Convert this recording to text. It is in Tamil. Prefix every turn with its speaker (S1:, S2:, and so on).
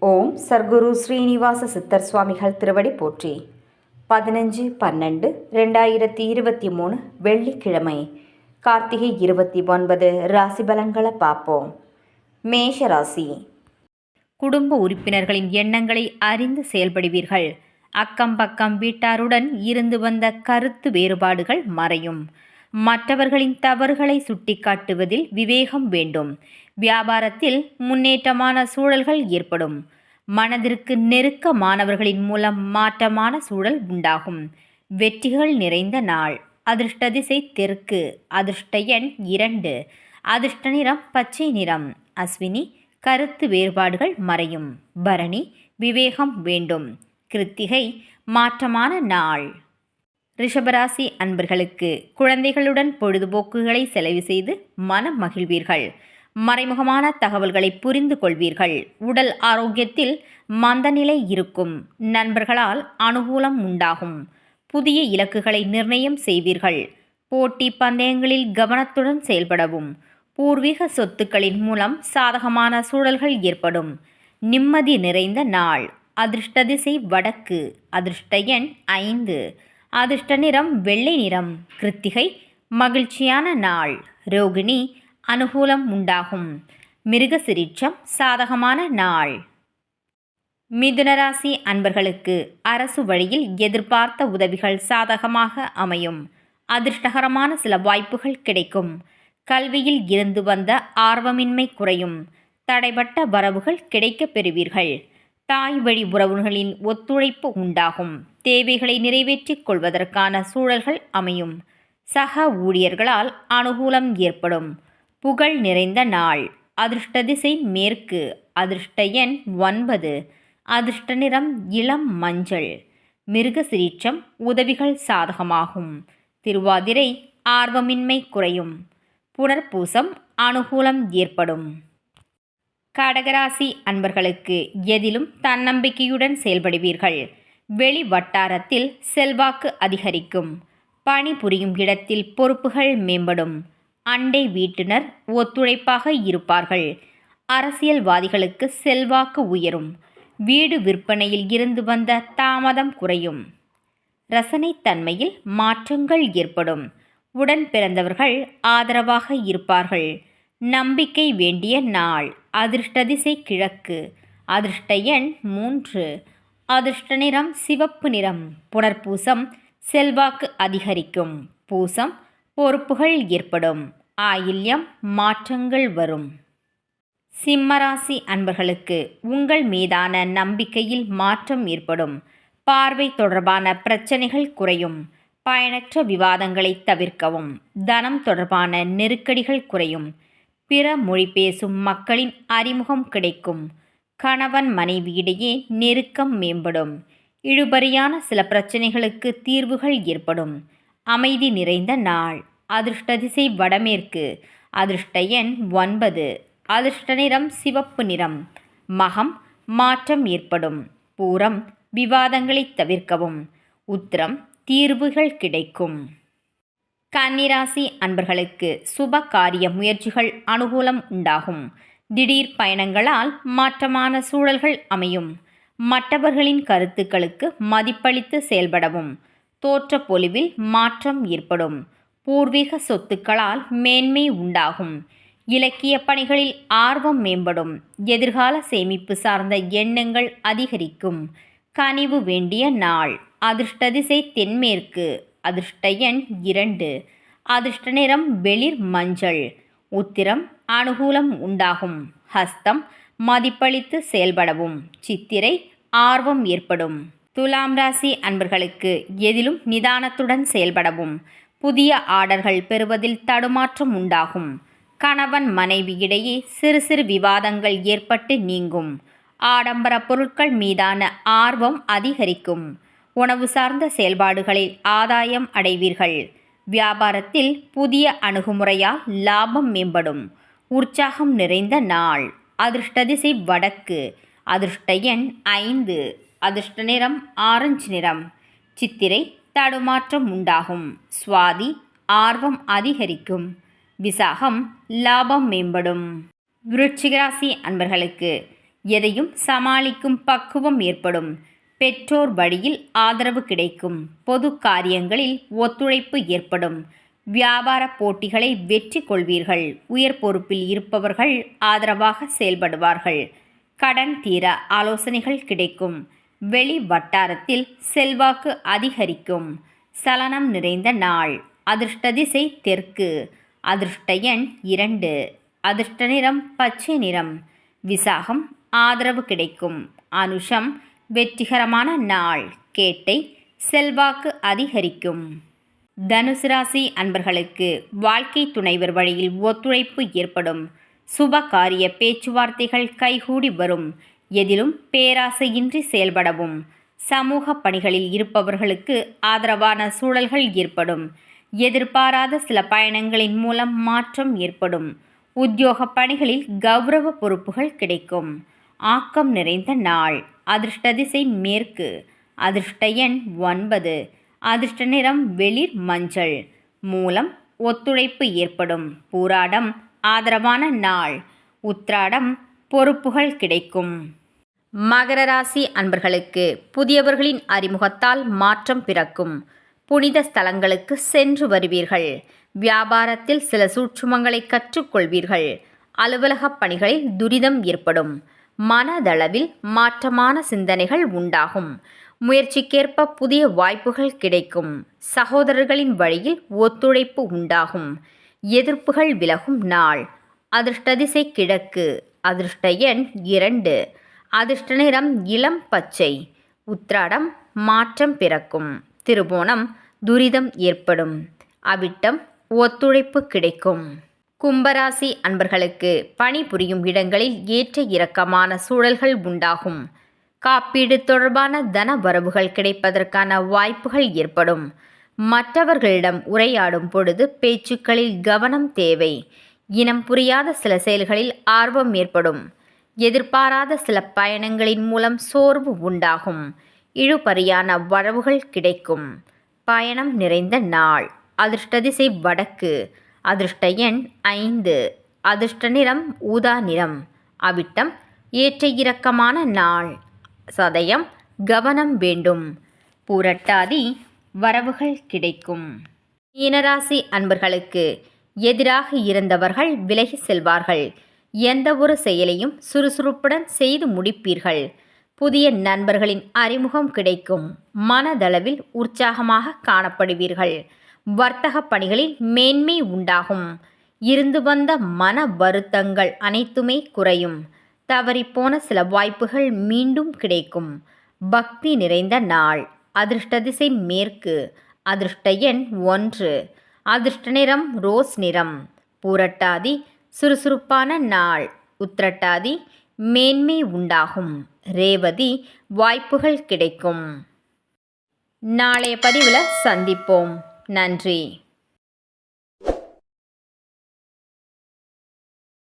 S1: ஓம் சர்க்குரு ஸ்ரீனிவாச சித்தர் சுவாமிகள் திருவடி போற்றி. 15/12/2023 வெள்ளிக்கிழமை, கார்த்திகை 29. ராசி பலன்களை பார்ப்போம். மேஷ ராசி. குடும்ப உறுப்பினர்களின் எண்ணங்களை அறிந்து செயல்படுவீர்கள். அக்கம் பக்கம் வீட்டாருடன் இருந்து வந்த கருத்து வேறுபாடுகள் மறையும். மற்றவர்களின் தவறுகளை சுட்டிக்காட்டுவதில் விவேகம் வேண்டும். வியாபாரத்தில் முன்னேற்றமான சூழல்கள் ஏற்படும். மனதிற்கு நெருக்கமானவர்களின் மூலம் மாற்றமான சூழல் உண்டாகும். வெற்றிகள் நிறைந்த நாள். அதிர்ஷ்ட திசை தெற்கு. அதிர்ஷ்ட எண் 2. அதிர்ஷ்ட நிறம் பச்சை நிறம். அஸ்வினி கருத்து வேறுபாடுகள் மறையும். பரணி விவேகம் வேண்டும். கிருத்திகை மாற்றமான நாள். ரிஷபராசி அன்பர்களுக்கு குழந்தைகளுடன் பொழுதுபோக்குகளை செலவு செய்து மனம் மகிழ்வீர்கள். மறைமுகமான தகவல்களை புரிந்து கொள்வீர்கள். உடல் ஆரோக்கியத்தில் மந்தநிலை இருக்கும். நண்பர்களால் அனுகூலம் உண்டாகும். புதிய இலக்குகளை நிர்ணயம் செய்வீர்கள். போட்டி பந்தயங்களில் கவனத்துடன் செயல்படவும். பூர்வீக சொத்துக்களின் மூலம் சாதகமான சூழல்கள் ஏற்படும். நிம்மதி நிறைந்த நாள். அதிர்ஷ்ட திசை வடக்கு. அதிர்ஷ்ட எண் 5. அதிர்ஷ்ட நிறம் வெள்ளை நிறம். கிருத்திகை மகிழ்ச்சியான நாள். ரோகிணி அனுகூலம் உண்டாகும். மிருகசிரிச்சம் சாதகமான நாள். மிதுனராசி அன்பர்களுக்கு அரசு வழியில் எதிர்பார்த்த உதவிகள் சாதகமாக அமையும். அதிர்ஷ்டகரமான சில வாய்ப்புகள் கிடைக்கும். கல்வியில் இருந்து வந்த ஆர்வமின்மை குறையும். தடைபட்ட வரவுகள் கிடைக்கப் பெறுவீர்கள். தாய் வழி உறவுகளின் ஒத்துழைப்பு உண்டாகும். தேவைகளை நிறைவேற்றிக் கொள்வதற்கான சூழல்கள் அமையும். சக ஊழியர்களால் அனுகூலம் ஏற்படும். புகழ் நிறைந்த நாள். அதிர்ஷ்ட திசை மேற்கு. அதிர்ஷ்ட எண் 9. அதிர்ஷ்ட நிறம் இளம் மஞ்சள். மிருகசிரீச்சம் உதவிகள் சாதகமாகும். திருவாதிரை ஆர்வமின்மை குறையும். புனர்பூசம் அனுகூலம் ஏற்படும். கடகராசி அன்பர்களுக்கு எதிலும் தன்னம்பிக்கையுடன் செயல்படுவீர்கள். வெளி வட்டாரத்தில் செல்வாக்கு அதிகரிக்கும். பணிபுரியும் இடத்தில் பொறுப்புகள் மேம்படும். அண்டை வீட்டினர் ஒத்துழைப்பாக இருப்பார்கள். அரசியல்வாதிகளுக்கு செல்வாக்கு உயரும். வீடு விற்பனையில் இருந்து வந்த தாமதம் குறையும். ரசனைத்தன்மையில் மாற்றங்கள் ஏற்படும். உடன் பிறந்தவர்கள் ஆதரவாக இருப்பார்கள். நம்பிக்கை வேண்டிய நாள். அதிர்ஷ்ட திசை கிழக்கு. அதிர்ஷ்ட எண் 3. அதிர்ஷ்ட நிறம் சிவப்பு நிறம். புனர்பூசம் செல்வாக்கு அதிகரிக்கும். பூசம் பொறுப்புகள் ஏற்படும். ஆயில்யம் மாற்றங்கள் வரும். சிம்மராசி அன்பர்களுக்கு உங்கள் மீதான நம்பிக்கையில் மாற்றம் ஏற்படும். பார்வை தொடர்பான பிரச்சனைகள் குறையும். பயனற்ற விவாதங்களை தவிர்க்கவும். தனம் தொடர்பான நெருக்கடிகள் குறையும். பிற மொழி பேசும் மக்களின் அறிமுகம் கிடைக்கும். கணவன் மனைவியிடையே நெருக்கம் மேம்படும். இழுபறியான சில பிரச்சனைகளுக்கு தீர்வுகள் ஏற்படும். அமைதி நிறைந்த நாள். அதிர்ஷ்ட திசை வடமேற்கு. அதிர்ஷ்ட எண் 9. அதிர்ஷ்ட நிறம் சிவப்பு நிறம். மகம் மாற்றம் ஏற்படும். பூரம் விவாதங்களை தவிர்க்கவும். உத்திரம் தீர்வுகள் கிடைக்கும். கன்னிராசி அன்பர்களுக்கு சுப காரிய முயற்சிகள் அனுகூலம் உண்டாகும். திடீர் பயணங்களால் மாற்றமான சூழல்கள் அமையும். மற்றவர்களின் கருத்துக்களுக்கு மதிப்பளித்து செயல்படவும். தோற்ற பொலிவில் மாற்றம் ஏற்படும். பூர்வீக சொத்துக்களால் மேன்மை உண்டாகும். இலக்கிய பணிகளில் ஆர்வம் மேம்படும். எதிர்கால சேமிப்பு சார்ந்த எண்ணங்கள் அதிகரிக்கும். கனிவு வேண்டிய நாள். அதிர்ஷ்ட திசை தென்மேற்கு. அதிர்ஷ்ட எண் 2. அதிர்ஷ்ட நிறம் வெளிர் மஞ்சள். உத்திரம் அனுகூலம் உண்டாகும். ஹஸ்தம் மதிப்பளித்து செயல்படவும். சித்திரை ஆர்வம் ஏற்படும். துலாம் ராசி அன்பர்களுக்கு எதிலும் நிதானத்துடன் செயல்படவும். புதிய ஆர்டர்கள் பெறுவதில் தடுமாற்றம் உண்டாகும். கணவன் மனைவியிடையே சிறு சிறு விவாதங்கள் ஏற்பட்டு நீங்கும். ஆடம்பர பொருட்கள் மீதான ஆர்வம் அதிகரிக்கும். உணவு சார்ந்த செயல்பாடுகளில் ஆதாயம் அடைவீர்கள். வியாபாரத்தில் புதிய அணுகுமுறையால் லாபம் மேம்படும். உற்சாகம் நிறைந்த நாள். அதிர்ஷ்ட திசை வடக்கு. அதிர்ஷ்ட எண் 5. அதிர்ஷ்ட நிறம் ஆரஞ்சு நிறம். சித்திரை தடுமாற்றம் உண்டாகும். சுவாதி ஆர்வம் அதிகரிக்கும். விசாகம் லாபம் மேம்படும். விருச்சிக ராசி அன்பர்களுக்கு எதையும் சமாளிக்கும் பக்குவம் ஏற்படும். பெற்றோர் வழியில் ஆதரவு கிடைக்கும். பொது காரியங்களில் ஒத்துழைப்பு ஏற்படும். வியாபார போட்டிகளை வெற்றி கொள்வீர்கள். உயர் பொறுப்பில் இருப்பவர்கள் ஆதரவாக செயல்படுவார்கள். கடன் தீர ஆலோசனைகள் கிடைக்கும். வெளி வட்டாரத்தில் செல்வாக்கு அதிகரிக்கும். சலனம் நிறைந்த நாள். அதிர்ஷ்ட திசை தெற்கு. அதிர்ஷ்ட எண் 2. அதிர்ஷ்ட நிறம் பச்சை நிறம். விசாகம் ஆதரவு கிடைக்கும். அனுஷம் வெற்றிகரமான நாள். கேட்டை செல்வாக்கு அதிகரிக்கும். தனுசு ராசி அன்பர்களுக்கு வாழ்க்கை துணைவர் வழியில் ஒத்துழைப்பு ஏற்படும். சுப காரிய பேச்சுவார்த்தைகள் கைகூடி வரும். எதிலும் பேராசையின்றி செயல்படவும். சமூக பணிகளில் இருப்பவர்களுக்கு ஆதரவான சூழல்கள் ஏற்படும். எதிர்பாராத சில பயணங்களின் மூலம் மாற்றம் ஏற்படும். உத்தியோக பணிகளில் கௌரவ பொறுப்புகள் கிடைக்கும். ஆக்கம் நிறைந்த நாள். அதிர்ஷ்ட திசை மேற்கு. அதிர்ஷ்ட எண் 9. அதிர்ஷ்ட நிறம் வெளிர் மஞ்சள். மூலம் ஒத்துழைப்பு ஏற்படும். பூராடம் ஆதரவான நாள். உத்திராடம் பொறுப்புகள் கிடைக்கும். மகர ராசி அன்பர்களுக்கு புதியவர்களின் அறிமுகத்தால் மாற்றம் பிறக்கும். புனித ஸ்தலங்களுக்கு சென்று வருவீர்கள். வியாபாரத்தில் சில சூட்சுமங்களை கற்றுக்கொள்வீர்கள். அலுவலக பணிகளில் துரிதம் ஏற்படும். மனதளவில் மாற்றமான சிந்தனைகள் உண்டாகும். முயற்சிக்கேற்ப புதிய வாய்ப்புகள் கிடைக்கும். சகோதரர்களின் வழியில் ஒத்துழைப்பு உண்டாகும். எதிர்ப்புகள் விலகும் நாள். அதிர்ஷ்ட திசை கிழக்கு. அதிர்ஷ்ட எண் 2. அதிர்ஷ்ட நிறம் இளம் பச்சை. உத்திராடம் மாற்றம் பிறக்கும். திருவோணம் துரிதம் ஏற்படும். அவிட்டம் ஒத்துழைப்பு கிடைக்கும். கும்பராசி அன்பர்களுக்கு பணிபுரியும் இடங்களில் ஏற்ற இறக்கமான சூழல்கள் உண்டாகும். காப்பீடு தொடர்பான தன வரவுகள் கிடைப்பதற்கான வாய்ப்புகள் ஏற்படும். மற்றவர்களிடம் உரையாடும் பொழுது பேச்சுக்களில் கவனம் தேவை. இனம் புரியாத சில செயல்களில் ஆர்வம் ஏற்படும். எதிர்பாராத சில பயணங்களின் மூலம் சோர்வு உண்டாகும். இழுபறியான வரவுகள் கிடைக்கும். பயணம் நிறைந்த நாள். அதிர்ஷ்ட திசை வடக்கு. அதிர்ஷ்ட எண் 5. அதிர்ஷ்ட நிறம் ஊதா நிறம். அவிட்டம் ஏற்ற இறக்கமான நாள். சதயம் கவனம் வேண்டும். பூரட்டாதி வரவுகள் கிடைக்கும். மீனராசி அன்பர்களுக்கு எதிராக இருந்தவர்கள் விலகி செல்வார்கள். எந்த ஒரு செயலையும் சுறுசுறுப்புடன் செய்து முடிப்பீர்கள். புதிய நண்பர்களின் அறிமுகம் கிடைக்கும். மனதளவில் உற்சாகமாக காணப்படுவீர்கள். வர்த்தக பணிகளில் மேன்மை உண்டாகும். இருந்து வந்த மன வருத்தங்கள் அனைத்துமே குறையும். தவறிப்போன சில வாய்ப்புகள் மீண்டும் கிடைக்கும். பக்தி நிறைந்த நாள். அதிர்ஷ்ட திசை மேற்கு. அதிர்ஷ்ட எண் 1. அதிர்ஷ்ட நிறம் ரோஸ் நிறம். பூரட்டாதி சுறுசுறுப்பான நாள். உத்திரட்டாதி மேன்மை உண்டாகும். ரேவதி வாய்ப்புகள் கிடைக்கும். நாளைய பதிவில் சந்திப்போம். நன்றி.